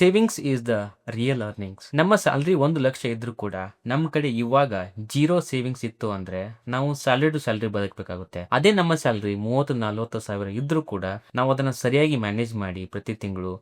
Savings is the real earnings. ನಮ್ಮ salary 1 lakh ಇದ್ರೂ ಕೂಡ ನಮ್ಮ ಕಡೆ ಇವಾಗ 0 ಸೇವಿಂಗ್ಸ್ ಇತ್ತು ಅಂದ್ರೆ ನಾವು ಸ್ಯಾಲ್ರಿ ಟು ಸ್ಯಾಲ್ರಿ ಬದುಕಬೇಕಾಗುತ್ತೆ. ಅದೇ ನಮ್ಮ ಸ್ಯಾಲ್ರಿ 30-40 ಸಾವಿರ ಇದ್ರೂ ಕೂಡ ನಾವು ಅದನ್ನ ಸರಿಯಾಗಿ ಮ್ಯಾನೇಜ್ ಮಾಡಿ ಪ್ರತಿ ತಿಂಗಳು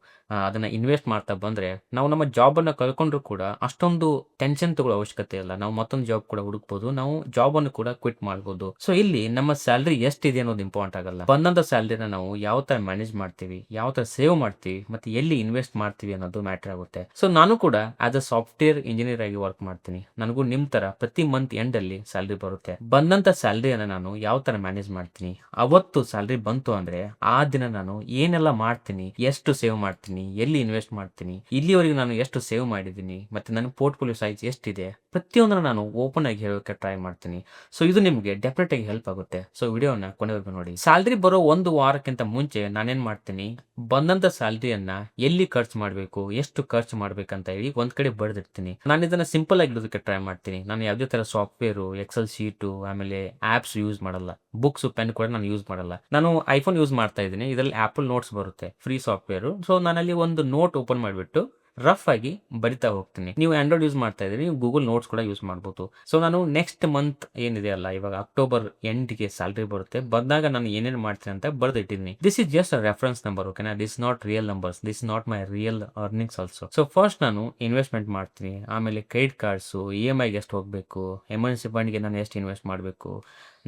ಅದನ್ನ ಇನ್ವೆಸ್ಟ್ ಮಾಡ್ತಾ ಬಂದ್ರೆ ನಾವು ನಮ್ಮ ಜಾಬ್ ಅನ್ನ ಕಳ್ಕೊಂಡ್ರು ಕೂಡ ಅಷ್ಟೊಂದು ಟೆನ್ಷನ್ ತಗೊಳ್ಳೋ ಅವಶ್ಯಕತೆ ಇಲ್ಲ. ನಾವು ಮತ್ತೊಂದು ಜಾಬ್ ಕೂಡ ಹುಡುಕ್ಬೋದು, ನಾವು ಜಾಬ್ ಅನ್ನು ಕೂಡ ಕ್ವಿಟ್ ಮಾಡ್ಬೋದು. ಸೊ ಇಲ್ಲಿ ನಮ್ಮ ಸ್ಯಾಲ್ರಿ ಎಷ್ಟಿದೆ ಅನ್ನೋದು ಇಂಪಾರ್ಟೆಂಟ್ ಆಗಲ್ಲ. ಬಂದಂತ ಸ್ಯಾಲ್ರಿನ ನಾವು ಯಾವ ತರ ಮ್ಯಾನೇಜ್ ಮಾಡ್ತೀವಿ, ಯಾವ ತರ ಸೇವ್ ಮಾಡ್ತೀವಿ, ಮತ್ತೆ ಎಲ್ಲಿ ಇನ್ವೆಸ್ಟ್ ಮಾಡ್ತೀವಿ ಅನ್ನೋದು ಮ್ಯಾಟರ್ ಆಗುತ್ತೆ. ಸೊ ನಾನು ಕೂಡ ಆಸ್ ಅ ಸಾಫ್ಟ್ವೇರ್ ಇಂಜಿನಿಯರ್ ಆಗಿ ವರ್ಕ್ ಮಾಡ್ತೀನಿ. ನನಗೂ ನಿಮ್ ತರ ಪ್ರತಿ ಮಂತ್ ಎಂಡ್ ಅಲ್ಲಿ ಸ್ಯಾಲ್ರಿ ಬರುತ್ತೆ. ಬಂದಂತ ಸ್ಯಾಲ್ರಿಯನ್ನ ನಾನು ಯಾವ ತರ ಮ್ಯಾನೇಜ್ ಮಾಡ್ತೀನಿ, ಅವತ್ತು ಸ್ಯಾಲ್ರಿ ಬಂತು ಅಂದ್ರೆ ಆ ದಿನ ನಾನು ಏನೆಲ್ಲ ಮಾಡ್ತೀನಿ, ಎಷ್ಟು ಸೇವ್ ಮಾಡ್ತೀನಿ, ಎಲ್ಲಿ ಇನ್ವೆಸ್ಟ್ ಮಾಡ್ತೀನಿ, ಇಲ್ಲಿವರೆಗೂ ನಾನು ಎಷ್ಟು ಸೇವ್ ಮಾಡಿದ್ದೀನಿ, ಮತ್ತೆ ನನ್ನ ಪೋರ್ಟ್ಫೋಲಿಯೋ ಸೈಜ್ ಎಷ್ಟಿದೆ, ಪ್ರತಿಯೊಂದನ್ನು ನಾನು ಓಪನ್ ಆಗಿ ಹೇಳೋಕೆ ಟ್ರೈ ಮಾಡ್ತೀನಿ. ಸೊ ಇದು ನಿಮಗೆ ಡೆಫಿನೆಟ್ ಆಗಿ ಹೆಲ್ಪ್ ಆಗುತ್ತೆ. ಸೊ ವಿಡಿಯೋನ ಕೊನೆವರೆಗೂ ನೋಡಿ. ಸ್ಯಾಲ್ರಿ ಬರೋ 1 ವಾರಕ್ಕಿಂತ ಮುಂಚೆ ನಾನೇನ್ ಮಾಡ್ತೀನಿ, ಬಂದಂತ ಸ್ಯಾಲ್ರಿಯನ್ನ ಎಲ್ಲಿ ಖರ್ಚು ಮಾಡಬೇಕು, ಎಷ್ಟು ಖರ್ಚು ಮಾಡ್ಬೇಕಂತ ಹೇಳಿ ಒಂದ್ ಕಡೆ ಬರೆದಿರ್ತೀನಿ. ನಾನು ಇದನ್ನ ಸಿಂಪಲ್ ಆಗಿ ಇಡೋದಕ್ಕೆ ಟ್ರೈ ಮಾಡ್ತೀನಿ. ನಾನು ಯಾವುದೇ ತರ ಸಾಫ್ಟ್ವೇರು, ಎಕ್ಸೆಲ್ ಶೀಟು, ಆಮೇಲೆ ಆಪ್ಸ್ ಯೂಸ್ ಮಾಡಲ್ಲ. ಬುಕ್ಸ್ ಪೆನ್ ಕೂಡ ನಾನು ಯೂಸ್ ಮಾಡಲ್ಲ. ನಾನು ಐಫೋನ್ ಯೂಸ್ ಮಾಡ್ತಾ ಇದ್ದೀನಿ. ಇದರಲ್ಲಿ ಆಪಲ್ ನೋಟ್ಸ್ ಬರುತ್ತೆ, ಫ್ರೀ ಸಾಫ್ಟ್ವೇರ್. ಸೊ ನಾನಲ್ಲಿ ಒಂದು ನೋಟ್ ಓಪನ್ ಮಾಡಿಬಿಟ್ಟು ರಫ್ ಆಗಿ ಬರಿತಾ ಹೋಗ್ತೀನಿ. ನೀವು ಆಂಡ್ರಾಯ್ಡ್ ಯೂಸ್ ಮಾಡ್ತಾ ಇದ್ದೀರಿ, ಗೂಗಲ್ ನೋಟ್ಸ್ ಕೂಡ ಯೂಸ್ ಮಾಡ್ಬೋದು. ಸೊ ನಾನು ನೆಕ್ಸ್ಟ್ ಮಂತ್ ಏನಿದೆ ಅಲ್ಲ, ಇವಾಗ ಅಕ್ಟೋಬರ್ ಎಂಡ್ಗೆ ಸ್ಯಾಲ್ರಿ ಬರುತ್ತೆ. ಬಂದಾಗ ನಾನು ಏನೇನು ಮಾಡ್ತೀನಿ ಅಂತ ಬರ್ದಿಟ್ಟಿದ್ದೀನಿ. This is just a reference number, ಓಕೆನಾ? This not real numbers, this not my real earnings also. So first ನಾನು ಇನ್ವೆಸ್ಟ್ಮೆಂಟ್ ಮಾಡ್ತೀನಿ, ಆಮೇಲೆ ಕ್ರೆಡಿಟ್ ಕಾರ್ಡ್ಸು, EMI ಎಷ್ಟು ಹೋಗಬೇಕು, ಎಮರ್ಜೆನ್ಸಿ ಫಂಡ್ಗೆ ನಾನು ಎಷ್ಟು ಇನ್ವೆಸ್ಟ್ ಮಾಡಬೇಕು,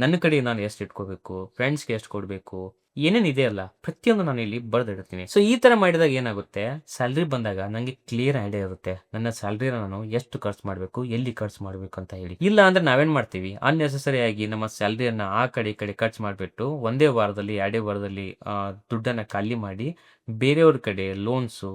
ನನ್ನ ಕಡೆ ನಾನು ಎಷ್ಟು ಇಟ್ಕೋಬೇಕು, ಫ್ರೆಂಡ್ಸ್ಗೆ ಎಷ್ಟು ಕೊಡಬೇಕು, ಏನೇನು ಇದೆ ಅಲ್ಲ ಪ್ರತಿಯೊಂದು ನಾನು ಇಲ್ಲಿ ಬರೆದಿಡ್ತೀನಿ. ಸೊ ಈ ತರ ಮಾಡಿದಾಗ ಏನಾಗುತ್ತೆ, ಸ್ಯಾಲ್ರಿ ಬಂದಾಗ ನನಗೆ ಕ್ಲಿಯರ್ ಐಡಿಯಾ ಇರುತ್ತೆ ನನ್ನ ಸ್ಯಾಲ್ರಿನ ನಾನು ಎಷ್ಟು ಖರ್ಚು ಮಾಡಬೇಕು, ಎಲ್ಲಿ ಖರ್ಚು ಮಾಡಬೇಕು ಅಂತ ಹೇಳಿ. ಇಲ್ಲ ಅಂದ್ರೆ ನಾವೇನ್ ಮಾಡ್ತೀವಿ, ಅನ್ನೆಸೆಸರಿ ಆಗಿ ನಮ್ಮ ಸ್ಯಾಲ್ರಿಯನ್ನ ಆ ಕಡೆ ಈ ಕಡೆ ಖರ್ಚು ಮಾಡಿಬಿಟ್ಟು ಒಂದೇ ವಾರದಲ್ಲಿ 2 ವಾರದಲ್ಲಿ ದುಡ್ಡನ್ನ ಖಾಲಿ ಮಾಡಿ ಬೇರೆಯವ್ರ ಕಡೆ ಲೋನ್ಸು,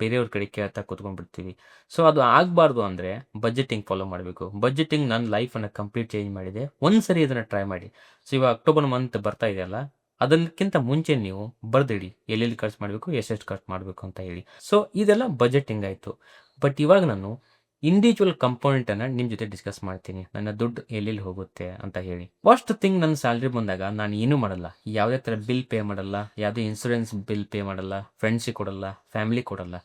ಬೇರೆಯವ್ರ ಕಡೆ ಕೇಳ್ತಾ ಕೂತ್ಕೊಂಡ್ಬಿಡ್ತೀವಿ. ಸೊ ಅದು ಆಗಬಾರ್ದು ಅಂದ್ರೆ ಬಜೆಟಿಂಗ್ ಫಾಲೋ ಮಾಡಬೇಕು. ಬಜೆಟಿಂಗ್ ನನ್ನ ಲೈಫನ್ನು ಕಂಪ್ಲೀಟ್ ಚೇಂಜ್ ಮಾಡಿದೆ. ಒಂದ್ಸರಿ ಇದನ್ನ ಟ್ರೈ ಮಾಡಿ. ಸೊ ಇವಾಗ ಅಕ್ಟೋಬರ್ ಮಂತ್ ಬರ್ತಾ ಇದೆಯಲ್ಲ, ಅದಕ್ಕಿಂತ ಮುಂಚೆ ನೀವು ಬರ್ದಿಡಿ ಎಲ್ಲೆಲ್ಲಿ ಖರ್ಚು ಮಾಡಬೇಕು, ಎಷ್ಟೆಷ್ಟು ಖರ್ಚು ಮಾಡಬೇಕು ಅಂತ ಹೇಳಿ. ಸೊ ಇದೆಲ್ಲ ಬಜೆಟಿಂಗ್ ಆಯಿತು. ಬಟ್ ಇವಾಗ ನಾನು ಇಂಡಿವಿಜುವಲ್ ಕಂಪೋನೆಂಟ್ ಅನ್ನ ನಿಮ್ ಜೊತೆ ಡಿಸ್ಕಸ್ ಮಾಡ್ತೀನಿ, ನನ್ನ ದುಡ್ಡು ಎಲ್ಲೆಲ್ಲಿ ಹೋಗುತ್ತೆ ಅಂತ ಹೇಳಿ. ಫಸ್ಟ್ ಥಿಂಗ್, ನನ್ನ ಸ್ಯಾಲ್ರಿ ಬಂದಾಗ ನಾನು ಏನೂ ಮಾಡಲ್ಲ. ಯಾವುದೇ ಥರ ಬಿಲ್ ಪೇ ಮಾಡಲ್ಲ, ಯಾವುದೇ ಇನ್ಸೂರೆನ್ಸ್ ಬಿಲ್ ಪೇ ಮಾಡಲ್ಲ, ಫ್ರೆಂಡ್ಸಿಗೆ ಕೊಡಲ್ಲ, ಫ್ಯಾಮಿಲಿ ಕೊಡಲ್ಲ.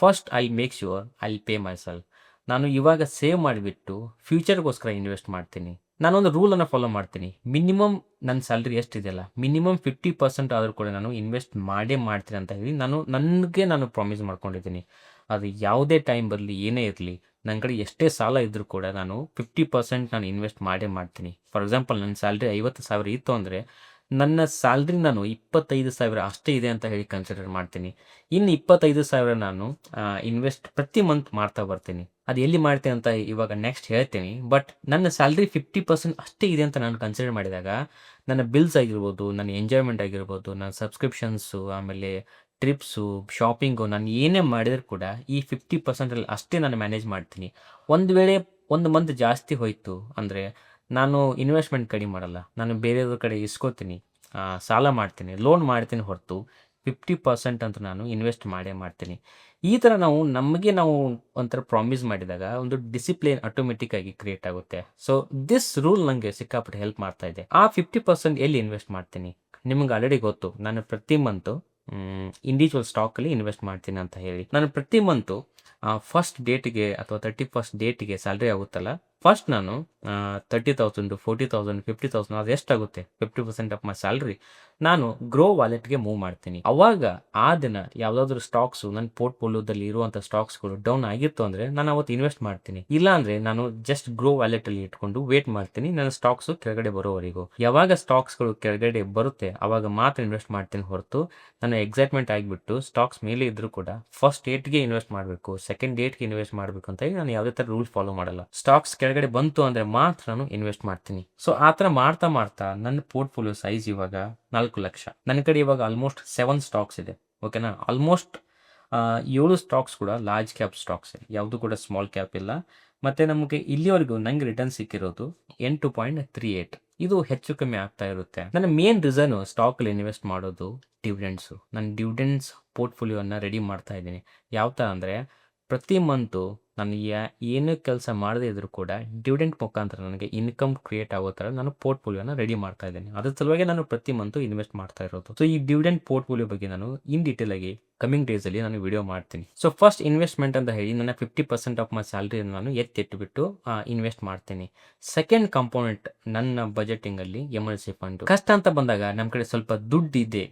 First I make sure I pay my self. ನಾನು ಇವಾಗ ಸೇವ್ ಮಾಡಿಬಿಟ್ಟು ಫ್ಯೂಚರ್ಗೋಸ್ಕರ ಇನ್ವೆಸ್ಟ್ ಮಾಡ್ತೀನಿ. ನಾನೊಂದು ರೂಲನ್ನು ಫಾಲೋ ಮಾಡ್ತೀನಿ. ಮಿನಿಮಮ್ ನನ್ನ ಸ್ಯಾಲ್ರಿ ಎಷ್ಟಿದೆಯಲ್ಲ, ಮಿನಿಮಮ್ 50% ಆದರೂ ಕೂಡ ನಾನು ಇನ್ವೆಸ್ಟ್ ಮಾಡೇ ಮಾಡ್ತೀನಿ ಅಂತ ಹೇಳಿ ನಾನು ಪ್ರಾಮಿಸ್ ಮಾಡ್ಕೊಂಡಿದ್ದೀನಿ. ಅದು ಯಾವುದೇ ಟೈಮ್ ಬರಲಿ, ಏನೇ ಇರಲಿ, ನನ್ನ ಕಡೆ ಎಷ್ಟೇ ಸಾಲ ಇದ್ದರೂ ಕೂಡ ನಾನು 50% ನಾನು ಇನ್ವೆಸ್ಟ್ ಮಾಡೇ ಮಾಡ್ತೀನಿ. ಫಾರ್ ಎಕ್ಸಾಂಪಲ್, ನನ್ನ ಸ್ಯಾಲ್ರಿ 50,000 ಇತ್ತು ಅಂದರೆ ನನ್ನ ಸ್ಯಾಲ್ರಿ ನಾನು 25,000 ಅಷ್ಟೇ ಇದೆ ಅಂತ ಹೇಳಿ ಕನ್ಸಿಡರ್ ಮಾಡ್ತೀನಿ. ಇನ್ನು 25,000 ನಾನು ಇನ್ವೆಸ್ಟ್ ಪ್ರತಿ ಮಂತ್ ಮಾಡ್ತಾ ಬರ್ತೀನಿ. ಅದು ಎಲ್ಲಿ ಮಾಡ್ತೀನಿ ಅಂತ ಇವಾಗ ನೆಕ್ಸ್ಟ್ ಹೇಳ್ತೀನಿ. ಬಟ್ ನನ್ನ ಸ್ಯಾಲ್ರಿ 50% ಅಷ್ಟೇ ಇದೆ ಅಂತ ನಾನು ಕನ್ಸಿಡರ್ ಮಾಡಿದಾಗ ನನ್ನ ಬಿಲ್ಸ್ ಆಗಿರ್ಬೋದು, ನನ್ನ ಎಂಜಾಯ್ಮೆಂಟ್ ಆಗಿರ್ಬೋದು, ನನ್ನ ಸಬ್ಸ್ಕ್ರಿಪ್ಷನ್ಸು, ಆಮೇಲೆ ಟ್ರಿಪ್ಸು, ಶಾಪಿಂಗು, ನಾನು ಏನೇ ಮಾಡಿದ್ರು ಕೂಡ ಈ 50% ಅಷ್ಟೇ ನಾನು ಮ್ಯಾನೇಜ್ ಮಾಡ್ತೀನಿ. ಒಂದು ವೇಳೆ ಒಂದು ಮಂತ್ ಜಾಸ್ತಿ ಹೋಯಿತು ಅಂದರೆ ನಾನು ಇನ್ವೆಸ್ಟ್ಮೆಂಟ್ ಕಡಿಮೆ ಮಾಡಲ್ಲ. ನಾನು ಬೇರೆಯವ್ರ ಕಡೆ ಇಸ್ಕೋತೀನಿ, ಸಾಲ ಮಾಡ್ತೀನಿ, ಲೋನ್ ಮಾಡ್ತೀನಿ ಹೊರತು 50% ಅಂತ ನಾನು ಇನ್ವೆಸ್ಟ್ ಮಾಡೇ ಮಾಡ್ತೀನಿ. ಈ ಥರ ನಾವು ಒಂಥರ ಪ್ರಾಮಿಸ್ ಮಾಡಿದಾಗ ಒಂದು ಡಿಸಿಪ್ಲಿನ್ ಆಟೋಮೆಟಿಕ್ ಆಗಿ ಕ್ರಿಯೇಟ್ ಆಗುತ್ತೆ. ಸೊ ದಿಸ್ ರೂಲ್ ನನಗೆ ಸಿಕ್ಕಾಪಟ್ಟೆ ಹೆಲ್ಪ್ ಮಾಡ್ತಾ ಇದೆ. ಆ 50% ಎಲ್ಲಿ ಇನ್ವೆಸ್ಟ್ ಮಾಡ್ತೀನಿ, ನಿಮ್ಗೆ ಆಲ್ರೆಡಿ ಗೊತ್ತು. ನಾನು ಪ್ರತಿ ಮಂತು ಇಂಡಿವಿಜುವಲ್ ಸ್ಟಾಕಲ್ಲಿ ಇನ್ವೆಸ್ಟ್ ಮಾಡ್ತೀನಿ ಅಂತ ಹೇಳಿ. ನಾನು ಪ್ರತಿ ಮಂತು ಫಸ್ಟ್ ಡೇಟ್ಗೆ ಅಥವಾ 31st ಡೇಟ್ಗೆ ಸ್ಯಾಲ್ರಿ ಆಗುತ್ತಲ್ಲ, ಫಸ್ಟ್ ನಾನು 30,000, 40,000, 50,000 ಅದು ಎಷ್ಟಾಗುತ್ತೆ 50% ಆಫ್ ಮೈ ಸ್ಯಾಲ್ರಿ ನಾನು ಗ್ರೋ ವಾಲೆಟ್ಗೆ ಮೂವ್ ಮಾಡ್ತೀನಿ. ಅವಾಗ ಆ ದಿನ ಯಾವುದಾದ್ರೂ ಸ್ಟಾಕ್ಸು ನನ್ನ ಪೋರ್ಟ್ಫೋಲಿಯೋದಲ್ಲಿ ಇರುವಂಥ ಸ್ಟಾಕ್ಸ್ಗಳು ಡೌನ್ ಆಗಿತ್ತು ಅಂದರೆ ನಾನು ಅವತ್ತು ಇನ್ವೆಸ್ಟ್ ಮಾಡ್ತೀನಿ. ಇಲ್ಲ ಅಂದರೆ ನಾನು ಜಸ್ಟ್ ಗ್ರೋ ವಾಲೆಟಲ್ಲಿ ಇಟ್ಕೊಂಡು ವೇಟ್ ಮಾಡ್ತೀನಿ ನನ್ನ ಸ್ಟಾಕ್ಸು ಕೆಳಗಡೆ ಬರೋವರೆಗೂ. ಯಾವಾಗ ಸ್ಟಾಕ್ಸ್ಗಳು ಕೆಳಗಡೆ ಬರುತ್ತೆ ಅವಾಗ ಮಾತ್ರ ಇನ್ವೆಸ್ಟ್ ಮಾಡ್ತೀನಿ ಹೊರತು ನಾನು ಎಕ್ಸೈಟ್ಮೆಂಟ್ ಆಗಿಬಿಟ್ಟು ಸ್ಟಾಕ್ಸ್ ಮೇಲೆ ಇದ್ರೂ ಕೂಡ ಫಸ್ಟ್ ಡೇಟ್ಗೆ ಇನ್ವೆಸ್ಟ್ ಮಾಡಬೇಕು, ಸೆಕೆಂಡ್ ಡೇಟ್ಗೆ ಇನ್ವೆಸ್ಟ್ ಮಾಡಬೇಕು ಅಂತ ಹೇಳಿ ನಾನು ಯಾವುದೇ ಥರ ರೂಲ್ ಫಾಲೋ ಮಾಡಲ್ಲ. ಸ್ಟಾಕ್ಸ್ ಕೆಳಗಡೆ ಬಂತು ಅಂದರೆ ಮಾತ್ರ ನಾನು ಇನ್ವೆಸ್ಟ್ ಮಾಡ್ತೀನಿ. ಸೊ ಆ ಥರ ಮಾಡ್ತಾ ಮಾಡ್ತಾ ನನ್ನ ಪೋರ್ಟ್ಫೋಲಿಯೋ ಸೈಜ್ ಇವಾಗ 4 ಲಕ್ಷ. ನನ್ನ ಕಡೆ ಇವಾಗ ಆಲ್ಮೋಸ್ಟ್ 7 ಸ್ಟಾಕ್ಸ್ ಇದೆ, ಓಕೆನಾ? ಆಲ್ಮೋಸ್ಟ್ 7 ಸ್ಟಾಕ್ಸ್ ಕೂಡ ಲಾರ್ಜ್ ಕ್ಯಾಪ್ ಸ್ಟಾಕ್ಸ್, ಯಾವುದು ಕೂಡ ಸ್ಮಾಲ್ ಕ್ಯಾಪ್ ಇಲ್ಲ. ಮತ್ತು ನಮಗೆ ಇಲ್ಲಿವರೆಗೂ ನಂಗೆ ರಿಟರ್ನ್ ಸಿಕ್ಕಿರೋದು 8.38. ಇದು ಹೆಚ್ಚು ಕಮ್ಮಿ ಆಗ್ತಾ ಇರುತ್ತೆ. ನನ್ನ ಮೇನ್ ರೀಸನ್ ಸ್ಟಾಕಲ್ಲಿ ಇನ್ವೆಸ್ಟ್ ಮಾಡೋದು ಡಿವಿಡೆಂಡ್ಸು. ನಾನು ಡಿವಿಡೆಂಡ್ಸ್ ಪೋರ್ಟ್ಫೋಲಿಯೋನ ರೆಡಿ ಮಾಡ್ತಾ ಇದ್ದೀನಿ. ಯಾವ ಥರ ಅಂದರೆ ಪ್ರತಿ ಮಂತು ನಾನು ಏನೂ ಕೆಲಸ ಮಾಡದೇ ಇದ್ರೂ ಕೂಡ ಡಿವಿಡೆಂಟ್ ಮುಖಾಂತರ ನನಗೆ ಇನ್ಕಮ್ ಕ್ರಿಯೇಟ್ ಆಗೋ ಥರ ನಾನು ಪೋರ್ಟ್‌ಫೋಲಿಯೋನ ರೆಡಿ ಮಾಡ್ತಾ ಇದ್ದೀನಿ. ಅದ್ರ ಸಲುವಾಗಿ ನಾನು ಪ್ರತಿ ಮಂತು ಇನ್ವೆಸ್ಟ್ ಮಾಡ್ತಾ ಇರೋದು. ಸೊ ಈ ಡಿವಿಡೆಂಟ್ ಪೋರ್ಟ್‌ಫೋಲಿಯೋ ಬಗ್ಗೆ ನಾನು ಇನ್ ಡೀಟೇಲ್ ಆಗಿ ಕಮಿಂಗ್ ಡೇಸಲ್ಲಿ ನಾನು ವಿಡಿಯೋ ಮಾಡ್ತೀನಿ. ಸೊ ಫಸ್ಟ್ ಇನ್ವೆಸ್ಟ್‌ಮೆಂಟ್ ಅಂತ ಹೇಳಿ ನನ್ನ 50% ಆಫ್ ಮೈ ಸ್ಯಾಲರಿಯನ್ನು ನಾನು ಎತ್ತಿಟ್ಬಿಟ್ಟು ಇನ್ವೆಸ್ಟ್ ಮಾಡ್ತೀನಿ. ಸೆಕೆಂಡ್ ಕಾಂಪೋನೆಂಟ್ ನನ್ನ ಬಜೆಟಿಂಗಲ್ಲಿ ಎಮರ್ಜೆನ್ಸಿ ಫಂಡು. ಕಷ್ಟ ಅಂತ ಬಂದಾಗ ನಮ್ಮ ಕಡೆ ಸ್ವಲ್ಪ ದುಡ್ಡಿದೆ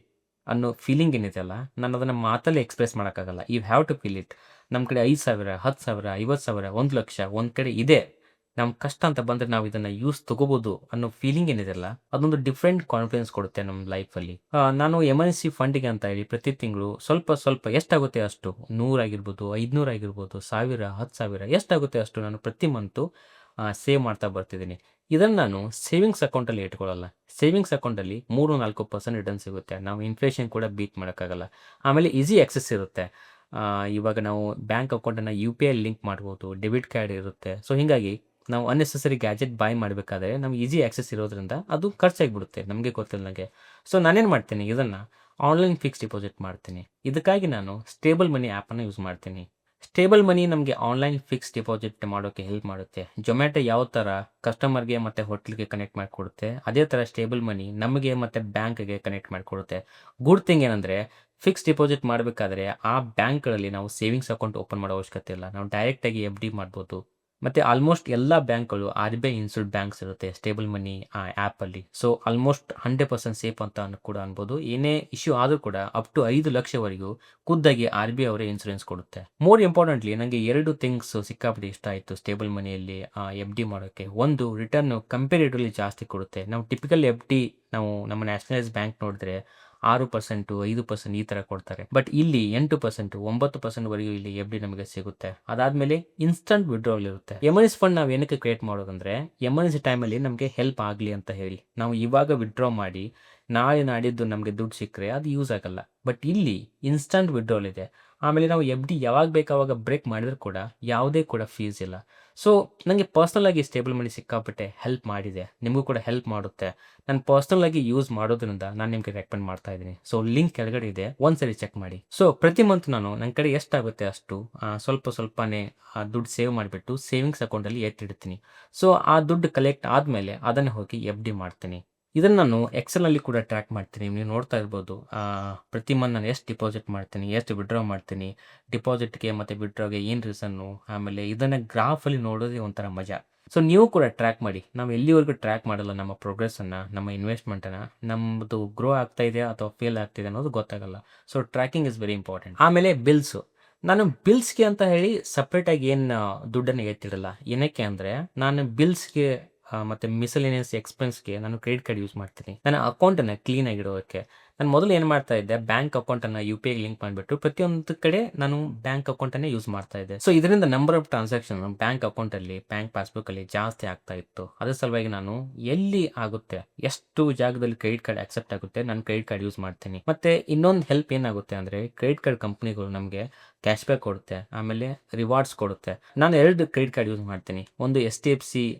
ಅನ್ನೋ ಫೀಲಿಂಗ್ ಏನಿದೆಯಲ್ಲ, ನಾನು ಅದನ್ನು ಮಾತಲ್ಲಿ ಎಕ್ಸ್‌ಪ್ರೆಸ್ ಮಾಡೋಕ್ಕಾಗಲ್ಲ. You have to feel it. ನಮ್ಮ ಕಡೆ 5,000, 10,000, 50,000, 1,00,000 ಒಂದು ಕಡೆ ಇದೆ. ನಮ್ಮ ಕಷ್ಟ ಅಂತ ಬಂದರೆ ನಾವು ಇದನ್ನು ಯೂಸ್ ತಗೋಬೋದು ಅನ್ನೋ ಫೀಲಿಂಗ್ ಏನಿದೆಯಲ್ಲ, ಅದೊಂದು ಡಿಫ್ರೆಂಟ್ ಕಾನ್ಫಿಡೆನ್ಸ್ ಕೊಡುತ್ತೆ ನಮ್ಮ ಲೈಫಲ್ಲಿ. ನಾನು ಎಮರ್ಜೆನ್ಸಿ ಫಂಡಿಗೆ ಅಂತ ಹೇಳಿ ಪ್ರತಿ ತಿಂಗಳು ಸ್ವಲ್ಪ ಸ್ವಲ್ಪ ಎಷ್ಟಾಗುತ್ತೆ ಅಷ್ಟು 100 ಆಗಿರ್ಬೋದು, 500 ಆಗಿರ್ಬೋದು, 1,000, 10,000 ಎಷ್ಟಾಗುತ್ತೆ ಅಷ್ಟು ನಾನು ಪ್ರತಿ ಮಂತು ಸೇವ್ ಮಾಡ್ತಾ ಬರ್ತಿದ್ದೀನಿ. ಇದನ್ನು ನಾನು ಸೇವಿಂಗ್ಸ್ ಅಕೌಂಟಲ್ಲಿ ಇಟ್ಕೊಳ್ಳಲ್ಲ. ಸೇವಿಂಗ್ಸ್ ಅಕೌಂಟಲ್ಲಿ 3-4% ರಿಟರ್ನ್ ಸಿಗುತ್ತೆ. ನಾವು ಇನ್ಫ್ಲೇಷನ್ ಕೂಡ ಬೀಟ್ ಮಾಡೋಕ್ಕಾಗಲ್ಲ. ಆಮೇಲೆ ಈಸಿ ಆಕ್ಸೆಸ್ ಇರುತ್ತೆ. ಇವಾಗ ನಾವು ಬ್ಯಾಂಕ್ ಅಕೌಂಟನ್ನು UPI ಲಿಂಕ್ ಮಾಡ್ಬೋದು, ಡೆಬಿಟ್ ಕಾರ್ಡ್ ಇರುತ್ತೆ. ಸೊ ಹೀಗಾಗಿ ನಾವು ಅನ್ನೆಸೆಸರಿ ಗ್ಯಾಜೆಟ್ ಬೈ ಮಾಡಬೇಕಾದ್ರೆ ನಮ್ಗೆ ಈಸಿ ಆಕ್ಸೆಸ್ ಇರೋದ್ರಿಂದ ಅದು ಖರ್ಚಾಗಿಬಿಡುತ್ತೆ ನಮಗೆ ಗೊತ್ತಿಲ್ಲದಂಗೆ. ಸೊ ನಾನೇನು ಮಾಡ್ತೀನಿ, ಇದನ್ನು ಆನ್ಲೈನ್ ಫಿಕ್ಸ್ ಡಿಪಾಸಿಟ್ ಮಾಡ್ತೀನಿ. ಇದಕ್ಕಾಗಿ ನಾನು ಸ್ಟೇಬಲ್ ಮನಿ ಆ್ಯಪನ್ನು ಯೂಸ್ ಮಾಡ್ತೀನಿ. ಸ್ಟೇಬಲ್ ಮನಿ ನಮಗೆ ಆನ್ಲೈನ್ ಫಿಕ್ಸ್ ಡಿಪಾಸಿಟ್ ಮಾಡೋಕ್ಕೆ ಹೆಲ್ಪ್ ಮಾಡುತ್ತೆ. ಜೊಮ್ಯಾಟೊ ಯಾವ ಥರ ಕಸ್ಟಮರ್ಗೆ ಮತ್ತು ಹೋಟ್ಲಿಗೆ ಕನೆಕ್ಟ್ ಮಾಡಿಕೊಡುತ್ತೆ, ಅದೇ ಥರ ಸ್ಟೇಬಲ್ ಮನಿ ನಮಗೆ ಮತ್ತು ಬ್ಯಾಂಕ್ಗೆ ಕನೆಕ್ಟ್ ಮಾಡಿಕೊಡುತ್ತೆ. ಗುಡ್ ಥಿಂಗ್ ಏನಂದರೆ, ಫಿಕ್ಸ್ ಡಿಪಾಸಿಟ್ ಮಾಡಬೇಕಾದ್ರೆ ಆ ಬ್ಯಾಂಕ್ಗಳಲ್ಲಿ ನಾವು ಸೇವಿಂಗ್ಸ್ ಅಕೌಂಟ್ ಓಪನ್ ಮಾಡೋ ಅವಶ್ಯಕತೆ ಇಲ್ಲ. ನಾವು ಡೈರೆಕ್ಟಾಗಿ FD ಮಾಡ್ಬೋದು. ಮತ್ತು ಆಲ್ಮೋಸ್ಟ್ ಎಲ್ಲ ಬ್ಯಾಂಕ್ಗಳು RBI ಇನ್ಸೂರ್ಡ್ ಬ್ಯಾಂಕ್ಸ್ ಇರುತ್ತೆ ಸ್ಟೇಬಲ್ ಮನಿ ಆ್ಯಪಲ್ಲಿ. ಸೊ ಆಲ್ಮೋಸ್ಟ್ 100% ಸೇಫ್ ಅಂತ ಕೂಡ ಅನ್ಬೋದು. ಏನೇ ಇಶ್ಯೂ ಆದರೂ ಕೂಡ ಅಪ್ ಟು 5 ಲಕ್ಷವರೆಗೂ ಖುದ್ದಾಗಿ RBI ಅವರೇ ಇನ್ಸೂರೆನ್ಸ್ ಕೊಡುತ್ತೆ. ಮೋರ್ ಇಂಪಾರ್ಟೆಂಟ್ಲಿ ನನಗೆ 2 ಥಿಂಗ್ಸ್ ಸಿಕ್ಕಾಪಟ್ಟೆ ಇಷ್ಟ ಆಯಿತು ಸ್ಟೇಬಲ್ ಮನಿಯಲ್ಲಿ FD ಮಾಡೋಕ್ಕೆ. ಒಂದು, ರಿಟರ್ನ್ ಕಂಪೇರಿಟಿವ್ಲಿ ಜಾಸ್ತಿ ಕೊಡುತ್ತೆ. ನಾವು ಟಿಪಿಕಲ್ FD ನಾವು ನಮ್ಮ ನ್ಯಾಷನಲೈಸ್ ಬ್ಯಾಂಕ್ ನೋಡಿದ್ರೆ 6%, 5% ಈ ಥರ ಕೊಡ್ತಾರೆ. ಬಟ್ ಇಲ್ಲಿ 8%, 9% ವರೆಗೂ ಇಲ್ಲಿ FD ನಮಗೆ ಸಿಗುತ್ತೆ. ಅದಾದಮೇಲೆ ಇನ್ಸ್ಟಂಟ್ ವಿಡ್ರಾವಲ್ ಇರುತ್ತೆ. ಎಮರ್ಜೆನ್ಸಿ ಫಂಡ್ ನಾವು ಏನಕ್ಕೆ ಕ್ರಿಯೇಟ್ ಮಾಡೋದಂದರೆ, ಎಮರ್ಜೆನ್ಸಿ ಟೈಮಲ್ಲಿ ನಮಗೆ ಹೆಲ್ಪ್ ಆಗಲಿ ಅಂತ ಹೇಳಿ. ನಾವು ಇವಾಗ ವಿಡ್ರಾ ಮಾಡಿ ನಾಳೆ ನಾಡಿದ್ದು ನಮಗೆ ದುಡ್ಡು ಸಿಕ್ಕರೆ ಅದು ಯೂಸ್ ಆಗಲ್ಲ. ಬಟ್ ಇಲ್ಲಿ ಇನ್ಸ್ಟಂಟ್ ವಿಡ್ರಾವಲ್ ಇದೆ. ಆಮೇಲೆ ನಾವು FD ಯಾವಾಗ ಬೇಕು ಆವಾಗ ಬ್ರೇಕ್ ಮಾಡಿದ್ರು ಕೂಡ ಯಾವುದೇ ಕೂಡ ಫೀಸ್ ಇಲ್ಲ. ಸೊ ನನಗೆ ಪರ್ಸ್ನಲಾಗಿ ಸ್ಟೇಬಲ್ ಮನಿ ಸಿಕ್ಕಾಪಟ್ಟೆ ಹೆಲ್ಪ್ ಮಾಡಿದೆ. ನಿಮಗೂ ಕೂಡ ಹೆಲ್ಪ್ ಮಾಡುತ್ತೆ. ನಾನು ಪರ್ಸ್ನಲಾಗಿ ಯೂಸ್ ಮಾಡೋದ್ರಿಂದ ನಾನು ನಿಮಗೆ ರೆಕಮೆಂಡ್ ಮಾಡ್ತಾ ಇದ್ದೀನಿ. ಸೊ ಲಿಂಕ್ ಕೆಳಗಡೆ ಇದೆ, ಒಂದ್ಸರಿ ಚೆಕ್ ಮಾಡಿ. ಸೊ ಪ್ರತಿ ಮಂತ್ ನಾನು ನನ್ನ ಕಡೆ ಎಷ್ಟಾಗುತ್ತೆ ಅಷ್ಟು ಸ್ವಲ್ಪನೇ ದುಡ್ಡು ಸೇವ್ ಮಾಡಿಬಿಟ್ಟು ಸೇವಿಂಗ್ಸ್ ಅಕೌಂಟಲ್ಲಿ ಎತ್ತಿಡ್ತೀನಿ. ಸೊ ಆ ದುಡ್ಡು ಕಲೆಕ್ಟ್ ಆದಮೇಲೆ ಅದನ್ನು ಹೋಗಿ FD ಮಾಡ್ತೀನಿ. ಇದನ್ನು ನಾನು ಎಕ್ಸೆಲಲ್ಲಿ ಕೂಡ ಟ್ರ್ಯಾಕ್ ಮಾಡ್ತೀನಿ. ನೀವು ನೋಡ್ತಾ ಇರ್ಬೋದು, ಪ್ರತಿ ಮಂತ್ ನಾನು ಎಷ್ಟು ಡಿಪಾಸಿಟ್ ಮಾಡ್ತೀನಿ, ಎಷ್ಟು ವಿಡ್ರಾ ಮಾಡ್ತೀನಿ, ಡಿಪಾಸಿಟ್ಗೆ ಮತ್ತು ವಿಡ್ರಾಗೆ ಏನು ರೀಸನ್ನು, ಆಮೇಲೆ ಇದನ್ನು ಗ್ರಾಫಲ್ಲಿ ನೋಡೋದೇ ಒಂಥರ ಮಜಾ. ಸೊ ನೀವು ಕೂಡ ಟ್ರ್ಯಾಕ್ ಮಾಡಿ. ನಾವು ಎಲ್ಲಿವರೆಗೂ ಟ್ರ್ಯಾಕ್ ಮಾಡಲ್ಲ ನಮ್ಮ ಪ್ರೋಗ್ರೆಸ್ಸನ್ನು, ನಮ್ಮ ಇನ್ವೆಸ್ಟ್ಮೆಂಟನ್ನು, ನಮ್ಮದು ಗ್ರೋ ಆಗ್ತಾ ಇದೆಯಾ ಅಥವಾ ಫೇಲ್ ಆಗ್ತಿದೆ ಅನ್ನೋದು ಗೊತ್ತಾಗಲ್ಲ. So tracking is very important. ಆಮೇಲೆ ಬಿಲ್ಸು. ನಾನು ಬಿಲ್ಸ್ಗೆ ಅಂತ ಹೇಳಿ ಸಪ್ರೇಟಾಗಿ ಏನು ದುಡ್ಡನ್ನು ಎತ್ತಿಡಲ್ಲ. ಏನಕ್ಕೆ ಅಂದರೆ, ನಾನು ಬಿಲ್ಸ್ಗೆ ಮತ್ತು ಮಿಸಲೇನಿಯಸ್ ಎಕ್ಸ್ಪೆನ್ಸ್ಗೆ ನಾನು ಕ್ರೆಡಿಟ್ ಕಾರ್ಡ್ ಯೂಸ್ ಮಾಡ್ತೀನಿ. ನನ್ನ ಅಕೌಂಟನ್ನು ಕ್ಲೀನಾಗಿಡೋಕ್ಕೆ. ನಾನು ಮೊದಲು ಏನು ಮಾಡ್ತಾ ಇದ್ದೆ, ಬ್ಯಾಂಕ್ ಅಕೌಂಟನ್ನು UPI ಲಿಂಕ್ ಮಾಡಿಬಿಟ್ಟು ಪ್ರತಿಯೊಂದು ಕಡೆ ನಾನು ಬ್ಯಾಂಕ್ ಅಕೌಂಟನ್ನೇ ಯೂಸ್ ಮಾಡ್ತಾ ಇದ್ದೆ. ಸೊ ಇದರಿಂದ ನಂಬರ್ ಆಫ್ ಟ್ರಾನ್ಸಾಕ್ಷನ್ ಬ್ಯಾಂಕ್ ಅಕೌಂಟಲ್ಲಿ, ಬ್ಯಾಂಕ್ ಪಾಸ್ಬುಕ್ಕಲ್ಲಿ ಜಾಸ್ತಿ ಆಗ್ತಾ ಇತ್ತು. ಅದ್ರ ಸಲುವಾಗಿ ನಾನು ಎಲ್ಲಿ ಆಗುತ್ತೆ, ಎಷ್ಟು ಜಾಗದಲ್ಲಿ ಕ್ರೆಡಿಟ್ ಕಾರ್ಡ್ ಅಕ್ಸೆಪ್ಟ್ ಆಗುತ್ತೆ, ನಾನು ಕ್ರೆಡಿಟ್ ಕಾರ್ಡ್ ಯೂಸ್ ಮಾಡ್ತೀನಿ. ಮತ್ತು ಇನ್ನೊಂದು ಹೆಲ್ಪ್ ಏನಾಗುತ್ತೆ ಅಂದರೆ, ಕ್ರೆಡಿಟ್ ಕಾರ್ಡ್ ಕಂಪ್ನಿಗಳು ನಮಗೆ ಕ್ಯಾಶ್ ಬ್ಯಾಕ್ ಕೊಡುತ್ತೆ, ಆಮೇಲೆ ರಿವಾರ್ಡ್ಸ್ ಕೊಡುತ್ತೆ. ನಾನು 2 ಕ್ರೆಡಿಟ್ ಕಾರ್ಡ್ ಯೂಸ್ ಮಾಡ್ತೀನಿ. ಒಂದು HDFC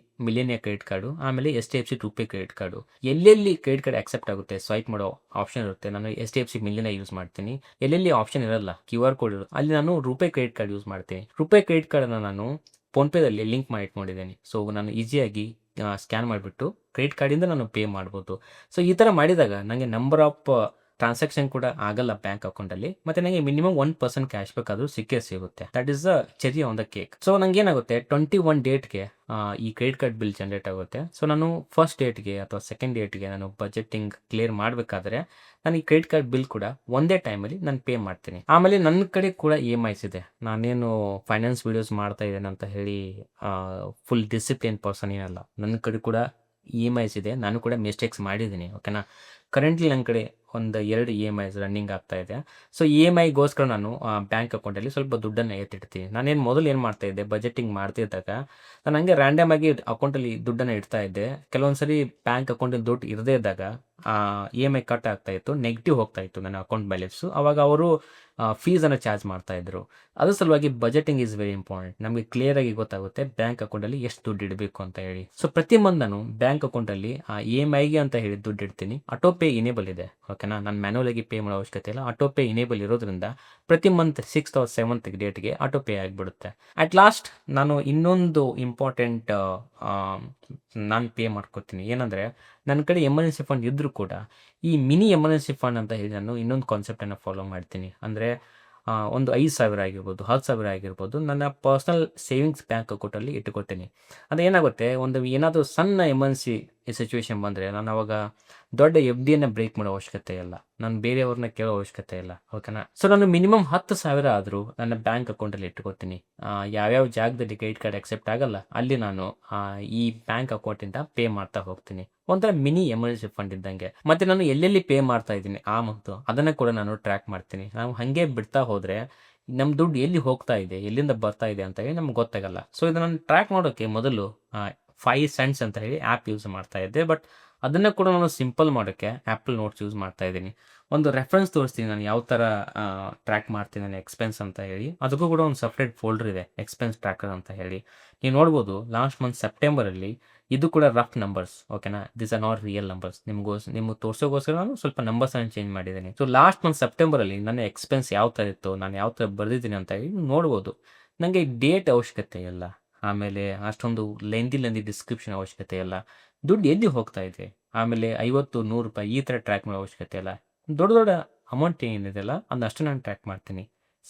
ಮಿಲಿಯನಿಯರ್ ಕ್ರೆಡಿಟ್ ಕಾರ್ಡು, ಆಮೇಲೆ HDFC ರೂಪೇ ಕ್ರೆಡಿಟ್ ಕಾರ್ಡು. ಎಲ್ಲೆಲ್ಲಿ ಕ್ರೆಡಿಟ್ ಕಾರ್ಡ್ ಅಕ್ಸೆಪ್ಟ್ ಆಗುತ್ತೆ, ಸ್ವೈಪ್ ಮಾಡೋ ಆಪ್ಷನ್ ಇರುತ್ತೆ, ನಾನು HDFC ಮಿಲಿಯನಿಯರ್ ಯೂಸ್ ಮಾಡ್ತೀನಿ. ಎಲ್ಲೆಲ್ಲಿ ಆಪ್ಷನ್ ಇರಲ್ಲ, QR ಕೋಡ್ ಇರುತ್ತೆ, ಅಲ್ಲಿ ನಾನು ರೂಪೇ ಕ್ರೆಡಿಟ್ ಕಾರ್ಡ್ ಯೂಸ್ ಮಾಡ್ತೀನಿ. ರೂಪೇ ಕ್ರೆಡಿಟ್ ಕಾರ್ಡನ್ನು ನಾನು ಫೋನ್ಪೇದಲ್ಲಿ ಲಿಂಕ್ ಮಾಡಿ ಇಟ್ಕೊಂಡಿದ್ದೀನಿ. ಸೊ ನಾನು ಈಸಿಯಾಗಿ ಸ್ಕ್ಯಾನ್ ಮಾಡಿಬಿಟ್ಟು ಕ್ರೆಡಿಟ್ ಕಾರ್ಡಿಂದ ನಾನು ಪೇ ಮಾಡ್ಬೋದು. ಸೊ ಈ ಥರ ಮಾಡಿದಾಗ ನನಗೆ ನಂಬರ್ ಆಫ್ ಟ್ರಾನ್ಸಾಕ್ಷನ್ ಕೂಡ ಆಗಲ್ಲ ಬ್ಯಾಂಕ್ ಅಕೌಂಟಲ್ಲಿ, ಮತ್ತು ನನಗೆ ಮಿನಿಮಮ್ 1% ಕ್ಯಾಶ್ ಬ್ಯಾಕ್ ಆದರೂ ಸಿಕ್ಕೇ ಸಿಗುತ್ತೆ. That is the cherry on the cake. So ನಂಗೆ ಏನಾಗುತ್ತೆ, 21 ಡೇಟ್ಗೆ ಈ ಕ್ರೆಡಿಟ್ ಕಾರ್ಡ್ ಬಿಲ್ ಜನರೇಟ್ ಆಗುತ್ತೆ. ಸೊ ನಾನು ಫಸ್ಟ್ ಡೇಟ್ಗೆ ಅಥವಾ ಸೆಕೆಂಡ್ ಡೇಟ್ಗೆ ನಾನು ಬಜೆಟಿಂಗ್ ಕ್ಲಿಯರ್ ಮಾಡಬೇಕಾದ್ರೆ ನಾನು ಈ ಕ್ರೆಡಿಟ್ ಕಾರ್ಡ್ ಬಿಲ್ ಕೂಡ ಒಂದೇ ಟೈಮಲ್ಲಿ ನಾನು ಪೇ ಮಾಡ್ತೀನಿ. ಆಮೇಲೆ ನನ್ನ ಕಡೆ ಕೂಡ EMIs ಇದೆ. ನಾನೇನು ಫೈನಾನ್ಸ್ ವೀಡಿಯೋಸ್ ಮಾಡ್ತಾ ಇದ್ದೇನೆ ಅಂತ ಹೇಳಿ ಫುಲ್ ಡಿಸಿಪ್ಲಿನ್ ಪರ್ಸನ್ ಏನಲ್ಲ. ನನ್ನ ಕಡೆ ಕೂಡ EMIs ಇದೆ. ನಾನು ಕೂಡ ಮಿಸ್ಟೇಕ್ಸ್ ಮಾಡಿದ್ದೀನಿ, ಓಕೆನಾ. ಕರೆಂಟ್ಲಿ ನನ್ನ ಕಡೆ ಒಂದು 2 EMIs ರನ್ನಿಂಗ್ ಆಗ್ತಾ ಇದೆ. ಸೊ EMIಗೋಸ್ಕರ ನಾನು ಬ್ಯಾಂಕ್ ಅಕೌಂಟಲ್ಲಿ ಸ್ವಲ್ಪ ದುಡ್ಡನ್ನು ಎತ್ತಿಡ್ತೀನಿ. ನಾನೇನು ಮೊದಲು ಏನು ಮಾಡ್ತಾ ಇದ್ದೆ, ಬಜೆಟಿಂಗ್ ಮಾಡ್ತಿದ್ದಾಗ ನಾನು ಹಂಗೆ ರ್ಯಾಂಡಮ್ ಆಗಿ ಅಕೌಂಟಲ್ಲಿ ದುಡ್ಡನ್ನು ಇಡ್ತಾ ಇದ್ದೆ. ಕೆಲವೊಂದು ಸರಿ ಬ್ಯಾಂಕ್ ಅಕೌಂಟಲ್ಲಿ ದುಡ್ಡು ಇರದೇ ಇದ್ದಾಗ EMI ಕಟ್ ಆಗ್ತಾ ಇತ್ತು, ನೆಗೆಟಿವ್ ಹೋಗ್ತಾ ಇತ್ತು ನನ್ನ ಅಕೌಂಟ್ ಬ್ಯಾಲೆನ್ಸು. ಆವಾಗ ಅವರು ಫೀಸನ್ನು ಚಾರ್ಜ್ ಮಾಡ್ತಾಯಿದ್ರು. ಅದ್ರ ಸಲುವಾಗಿ ಬಜೆಟಿಂಗ್ ಈಸ್ ವೆರಿ ಇಂಪಾರ್ಟೆಂಟ್. ನಮಗೆ ಕ್ಲಿಯರಾಗಿ ಗೊತ್ತಾಗುತ್ತೆ ಬ್ಯಾಂಕ್ ಅಕೌಂಟಲ್ಲಿ ಎಷ್ಟು ದುಡ್ಡು ಇಡಬೇಕು ಅಂತ ಹೇಳಿ. ಸೊ ಪ್ರತಿ ಮಂತ್ ನಾನು ಬ್ಯಾಂಕ್ ಅಕೌಂಟಲ್ಲಿ EMIಗೆ ಅಂತ ಹೇಳಿ ದುಡ್ಡು ಇಡ್ತೀನಿ. ಆಟೋ ಪೇ ಇನೇಬಲ್ ಇದೆ, ಓಕೆನಾ. ನಾನು ಮ್ಯಾನ್ಯುವಲ್ ಆಗಿ ಪೇ ಮಾಡೋ ಅವಶ್ಯಕತೆ ಇಲ್ಲ. ಆಟೋ ಪೇ ಇನೇಬಲ್ ಇರೋದ್ರಿಂದ ಪ್ರತಿ ಮಂತ್ 6th ಆರ್ 7th ಡೇಟ್‌ಗೆ ಆಟೋ ಪೇ ಆಗಿಬಿಡುತ್ತೆ. ಅಟ್ ಲಾಸ್ಟ್ ನಾನು ಇನ್ನೊಂದು ಇಂಪಾರ್ಟೆಂಟ್ ನಾನು ಪೇ ಮಾಡ್ಕೋತೀನಿ. ಏನಂದರೆ ನನ್ನ ಕಡೆ ಎಮರ್ಜೆನ್ಸಿ ಫಂಡ್ ಇದ್ದರೂ ಕೂಡ ಈ ಮಿನಿ ಎಮರ್ಜೆನ್ಸಿ ಫಂಡ್ ಅಂತ ಹೇಳಿ ನಾನು ಇನ್ನೊಂದು ಕಾನ್ಸೆಪ್ಟನ್ನು ಫಾಲೋ ಮಾಡ್ತೀನಿ. ಅಂದರೆ ಒಂದು 5,000 ಆಗಿರ್ಬೋದು, 10,000 ಆಗಿರ್ಬೋದು, ನನ್ನ ಪರ್ಸನಲ್ ಸೇವಿಂಗ್ಸ್ ಬ್ಯಾಂಕ್ ಅಕೌಂಟಲ್ಲಿ ಇಟ್ಕೋತೀನಿ. ಅದೇನಾಗುತ್ತೆ, ಒಂದು ಏನಾದರೂ ಸಣ್ಣ ಎಮರ್ಜೆನ್ಸಿ ಸಿಚುವೇಶನ್ ಬಂದರೆ ನಾನು ಅವಾಗ ದೊಡ್ಡ ಎಫ್.ಡಿಯನ್ನು ಬ್ರೇಕ್ ಮಾಡೋ ಅವಶ್ಯಕತೆ ಇಲ್ಲ. ನಾನು ಬೇರೆಯವ್ರನ್ನ ಕೇಳೋ ಅವಶ್ಯಕತೆ ಇಲ್ಲ. ಓಕೆನಾ? ಸೊ ನಾನು ಮಿನಿಮಮ್ 10,000 ಆದರೂ ನನ್ನ ಬ್ಯಾಂಕ್ ಅಕೌಂಟಲ್ಲಿ ಇಟ್ಕೋತೀನಿ. ಯಾವ್ಯಾವ ಜಾಗದಲ್ಲಿ ಕ್ರೆಡಿಟ್ ಕಾರ್ಡ್ ಅಕ್ಸೆಪ್ಟ್ ಆಗಲ್ಲ ಅಲ್ಲಿ ನಾನು ಈ ಬ್ಯಾಂಕ್ ಅಕೌಂಟಿಂದ ಪೇ ಮಾಡ್ತಾ ಹೋಗ್ತೀನಿ. ಒಂಥರ ಮಿನಿ ಎಮರ್ಜೆನ್ಸಿ ಫಂಡ್ ಇದ್ದಂಗೆ. ಮತ್ತೆ ನಾನು ಎಲ್ಲೆಲ್ಲಿ ಪೇ ಮಾಡ್ತಾ ಇದ್ದೀನಿ ಆ ಮಂತು ಅದನ್ನು ಕೂಡ ನಾನು ಟ್ರ್ಯಾಕ್ ಮಾಡ್ತೀನಿ. ನಾವು ಹಾಗೆ ಬಿಡ್ತಾ ಹೋದರೆ ನಮ್ಮ ದುಡ್ಡು ಎಲ್ಲಿ ಹೋಗ್ತಾ ಇದೆ, ಎಲ್ಲಿಂದ ಬರ್ತಾ ಇದೆ ಅಂತ ಹೇಳಿ ನಮ್ಗೆ ಗೊತ್ತಾಗಲ್ಲ. ಸೊ ಇದನ್ನು ಟ್ರ್ಯಾಕ್ ಮಾಡೋಕ್ಕೆ ಮೊದಲು 5 ಸೆಂಟ್ಸ್ ಅಂತ ಹೇಳಿ ಆ್ಯಪ್ ಯೂಸ್ ಮಾಡ್ತಾ ಇದ್ದೆ. ಬಟ್ ಅದನ್ನು ಕೂಡ ನಾನು ಸಿಂಪಲ್ ಮಾಡೋಕ್ಕೆ ಆ್ಯಪಲ್ ನೋಟ್ಸ್ ಯೂಸ್ ಮಾಡ್ತಾ ಇದ್ದೀನಿ. ಒಂದು ರೆಫರೆನ್ಸ್ ತೋರಿಸ್ತೀನಿ ನಾನು ಯಾವ ಥರ ಟ್ರ್ಯಾಕ್ ಮಾಡ್ತೀನಿ ನಾನು ಎಕ್ಸ್ಪೆನ್ಸ್ ಅಂತ ಹೇಳಿ. ಅದಕ್ಕೂ ಕೂಡ ಒಂದು ಸಪ್ರೇಟ್ ಫೋಲ್ಡರ್ ಇದೆ, ಎಕ್ಸ್ಪೆನ್ಸ್ ಟ್ರ್ಯಾಕರ್ ಅಂತ ಹೇಳಿ. ನೀವು ನೋಡ್ಬೋದು ಲಾಸ್ಟ್ ಮಂತ್ ಸೆಪ್ಟೆಂಬರಲ್ಲಿ ಇದು ಕೂಡ ರಫ್ ನಂಬರ್ಸ್. ಓಕೆನಾ? This are not real numbers. ನಿಮಗೆ ತೋರಿಸೋಗೋಸ್ಕರ ನಾನು ಸ್ವಲ್ಪ ನಂಬರ್ಸನ್ನು ಚೇಂಜ್ ಮಾಡಿದ್ದೀನಿ. ಸೊ ಲಾಸ್ಟ್ ಮಂತ್ ಸೆಪ್ಟೆಂಬರಲ್ಲಿ ನನ್ನ ಎಕ್ಸ್ಪೆನ್ಸ್ ಯಾವ ಥರ ಇತ್ತು, ನಾನು ಯಾವ ಥರ ಬರೆದಿದ್ದೀನಿ ಅಂತ ಹೇಳಿ ನೋಡ್ಬೋದು. ನನಗೆ ಡೇಟ್ ಅವಶ್ಯಕತೆ ಇಲ್ಲ, ಆಮೇಲೆ ಅಷ್ಟೊಂದು ಲೆಂದಿ ಡಿಸ್ಕ್ರಿಪ್ಷನ್ ಅವಶ್ಯಕತೆ ಇಲ್ಲ. ದುಡ್ಡು ಎಲ್ಲಿ ಹೋಗ್ತಾ ಇದೆ, ಆಮೇಲೆ 50, 100 ರೂಪಾಯಿ ಈ ಥರ ಟ್ರ್ಯಾಕ್ ಮಾಡೋ ಅವಶ್ಯಕತೆ ಇಲ್ಲ. ದೊಡ್ಡ ಅಮೌಂಟ್ ಏನಿದೆಯಲ್ಲ ಅದನ್ನಷ್ಟು ನಾನು ಟ್ರ್ಯಾಕ್ ಮಾಡ್ತೀನಿ.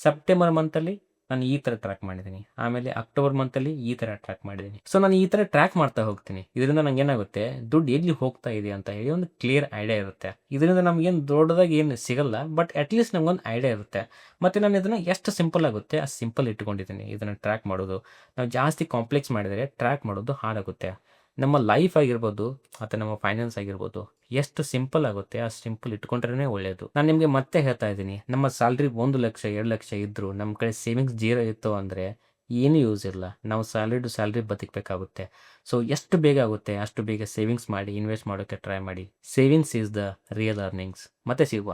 ಸೆಪ್ಟೆಂಬರ್ ಮಂತಲ್ಲಿ ನಾನು ಈ ಥರ ಟ್ರ್ಯಾಕ್ ಮಾಡಿದ್ದೀನಿ, ಆಮೇಲೆ ಅಕ್ಟೋಬರ್ ಮಂತಲ್ಲಿ ಈ ಥರ ಟ್ರ್ಯಾಕ್ ಮಾಡಿದ್ದೀನಿ. ಸೊ ನಾನು ಈ ಥರ ಟ್ರ್ಯಾಕ್ ಮಾಡ್ತಾ ಹೋಗ್ತೀನಿ. ಇದರಿಂದ ನಂಗೆ ಏನಾಗುತ್ತೆ, ದುಡ್ಡು ಎಲ್ಲಿ ಹೋಗ್ತಾ ಇದೆ ಅಂತ ಹೇಳಿ ಒಂದು ಕ್ಲಿಯರ್ ಐಡಿಯಾ ಇರುತ್ತೆ. ಇದರಿಂದ ನಮಗೇನು ದೊಡ್ಡದಾಗಿ ಏನು ಸಿಗಲ್ಲ, ಬಟ್ ಅಟ್ಲೀಸ್ಟ್ ನಮಗೊಂದು ಐಡಿಯಾ ಇರುತ್ತೆ. ಮತ್ತು ನಾನು ಇದನ್ನು ಎಷ್ಟು ಸಿಂಪಲ್ ಆಗುತ್ತೆ ಅಷ್ಟು ಸಿಂಪಲ್ ಇಟ್ಕೊಂಡಿದ್ದೀನಿ ಇದನ್ನು ಟ್ರ್ಯಾಕ್ ಮಾಡೋದು. ನಾವು ಜಾಸ್ತಿ ಕಾಂಪ್ಲೆಕ್ಸ್ ಮಾಡಿದರೆ ಟ್ರ್ಯಾಕ್ ಮಾಡೋದು ಹಾರ್ಡ್ ಆಗುತ್ತೆ. ನಮ್ಮ ಲೈಫ್ ಆಗಿರ್ಬೋದು ಮತ್ತು ನಮ್ಮ ಫೈನಾನ್ಸ್ ಆಗಿರ್ಬೋದು ಎಷ್ಟು ಸಿಂಪಲ್ ಆಗುತ್ತೆ ಅಷ್ಟು ಸಿಂಪಲ್ ಇಟ್ಕೊಂಡ್ರೇ ಒಳ್ಳೆಯದು. ನಾನು ನಿಮಗೆ ಮತ್ತೆ ಹೇಳ್ತಾ ಇದ್ದೀನಿ, ನಮ್ಮ ಸ್ಯಾಲ್ರಿ 1 ಲಕ್ಷ 2 ಲಕ್ಷ ಇದ್ದರೂ ನಮ್ಮ ಕಡೆ ಸೇವಿಂಗ್ಸ್ 0 ಇತ್ತು ಅಂದರೆ ಏನೂ ಯೂಸ್ ಇಲ್ಲ. ನಾವು ಸ್ಯಾಲ್ರಿ ಟು ಸ್ಯಾಲ್ರಿ ಬದುಕಬೇಕಾಗುತ್ತೆ. ಸೊ ಎಷ್ಟು ಬೇಗ ಆಗುತ್ತೆ ಅಷ್ಟು ಬೇಗ ಸೇವಿಂಗ್ಸ್ ಮಾಡಿ ಇನ್ವೆಸ್ಟ್ ಮಾಡೋಕ್ಕೆ ಟ್ರೈ ಮಾಡಿ. Savings is the real earnings. ಮತ್ತೆ ಸಿಗುವ.